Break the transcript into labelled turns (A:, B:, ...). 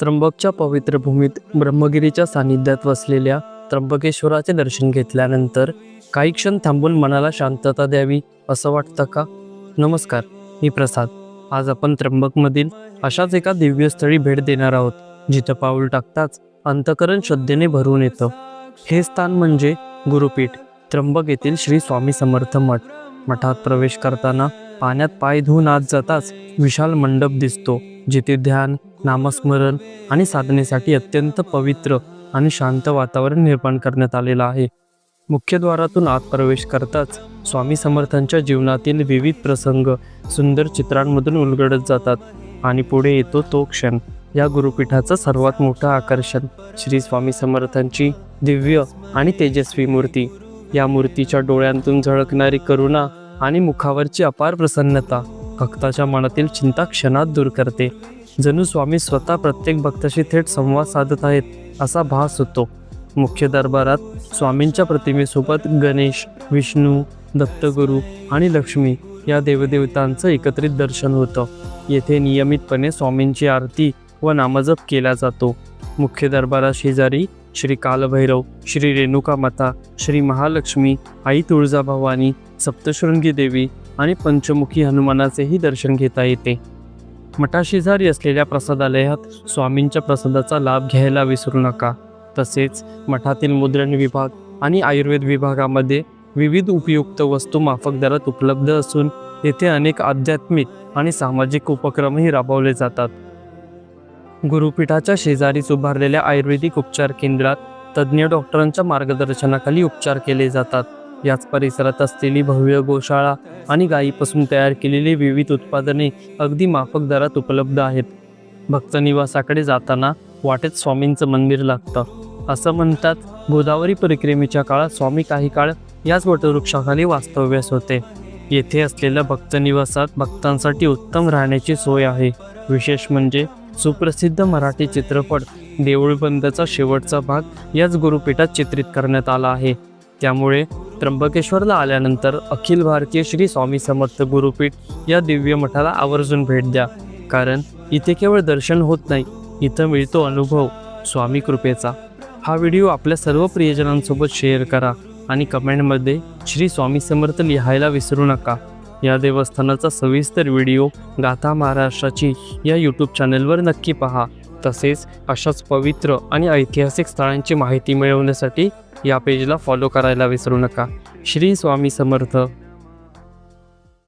A: त्र्यंबकच्या पवित्र भूमीत ब्रह्मगिरीच्या सानिध्यात वसलेल्या त्र्यंबकेश्वराचे दर्शन घेतल्यानंतर काही क्षण थांबून मनाला शांतता द्यावी असं वाटतं का? नमस्कार, मी प्रसाद. आज आपण त्र्यंबकमधील अशाच एका दिव्य स्थळी भेट देणार आहोत, जिथं पाऊल टाकताच अंतःकरण श्रद्धेने भरून येतं. हे स्थान म्हणजे गुरुपीठ, त्र्यंबक येथील श्री स्वामी समर्थ मठ. मठात प्रवेश करताना पाण्यात पाय धुवून आत जाताच विशाल मंडप दिसतो, जिथे ध्यान, नामस्मरण आणि साधनेसाठी अत्यंत पवित्र आणि शांत वातावरण निर्माण करण्यात आलेलं आहे. मुख्यद्वारातून आत प्रवेश करताच स्वामी समर्थांच्या जीवनातील विविध प्रसंग सुंदर चित्रांमधून उलगडत जातात आणि पुढे येतो तो क्षण. या गुरुपीठाचं सर्वात मोठं आकर्षण श्री स्वामी समर्थांची दिव्य आणि तेजस्वी मूर्ती. या मूर्तीच्या डोळ्यांतून झळकणारी करुणा आणि मुखावरची अपार प्रसन्नता भक्ताच्या मनातील चिंता क्षणात दूर करते. जणू स्वामी स्वतः प्रत्येक भक्ताशी थेट संवाद साधत आहेत असा भास होतो. मुख्य दरबारात स्वामींच्या प्रतिमेसोबत गणेश, विष्णू, दत्तगुरू आणि लक्ष्मी या देवदेवतांचं एकत्रित दर्शन होतं. येथे नियमितपणे स्वामींची आरती व नामजप केला जातो. मुख्य दरबाराशेजारी श्री कालभैरव, श्री रेणुका माता, श्री महालक्ष्मी, आई तुळजाभवानी, सप्तशृंगी देवी आणि पंचमुखी हनुमानाचेही दर्शन घेता येते. मठाशेजारी असलेल्या प्रसादालयात स्वामींच्या प्रसादाचा लाभ घ्यायला विसरू नका. तसेच मठातील मुद्रण विभाग आणि आयुर्वेद विभागामध्ये विविध उपयुक्त वस्तू माफक दरात उपलब्ध असून येथे अनेक आध्यात्मिक आणि सामाजिक उपक्रमही राबवले जातात. गुरुपीठाच्या शेजारीच उभारलेल्या आयुर्वेदिक उपचार केंद्रात तज्ज्ञ डॉक्टरांच्या मार्गदर्शनाखाली उपचार केले जातात. याच परिसरात असलेली भव्य गोशाळा आणि गायीपासून तयार केलेली विविध उत्पादने अगदी माफक दरात उपलब्ध आहेत. भक्तनिवासाकडे जाताना वाटेत स्वामींचं मंदिर लागतं. असं म्हणतात, गोदावरी परिक्रमेच्या काळात स्वामी काही काळ याच वटवृक्षाखाली वास्तव्यास होते. येथे असलेल्या भक्तनिवासात भक्तांसाठी उत्तम राहण्याची सोय आहे. विशेष म्हणजे सुप्रसिद्ध मराठी चित्रपट देऊळ बंदचा शेवटचा भाग याच गुरुपीठात चित्रित करण्यात आला आहे. त्यामुळे त्र्यंबकेश्वरला आल्यानंतर अखिल भारतीय श्री स्वामी समर्थ गुरुपीठ या दिव्य मठाला आवर्जून भेट द्या. कारण इथे केवळ दर्शन होत नाही, इथं मिळतो अनुभव स्वामी कृपेचा. हा व्हिडिओ आपल्या सर्व प्रियजनांसोबत शेअर करा आणि कमेंटमध्ये श्री स्वामी समर्थ लिहायला विसरू नका. या देवस्थानाचा सविस्तर व्हिडिओ गाथा महाराष्ट्राची या यूट्यूब चॅनलवर नक्की पहा. तसेच अशाच पवित्र आणि ऐतिहासिक स्थळांची माहिती मिळवण्यासाठी या पेजला फॉलो करायला विसरू नका. श्री स्वामी समर्थ.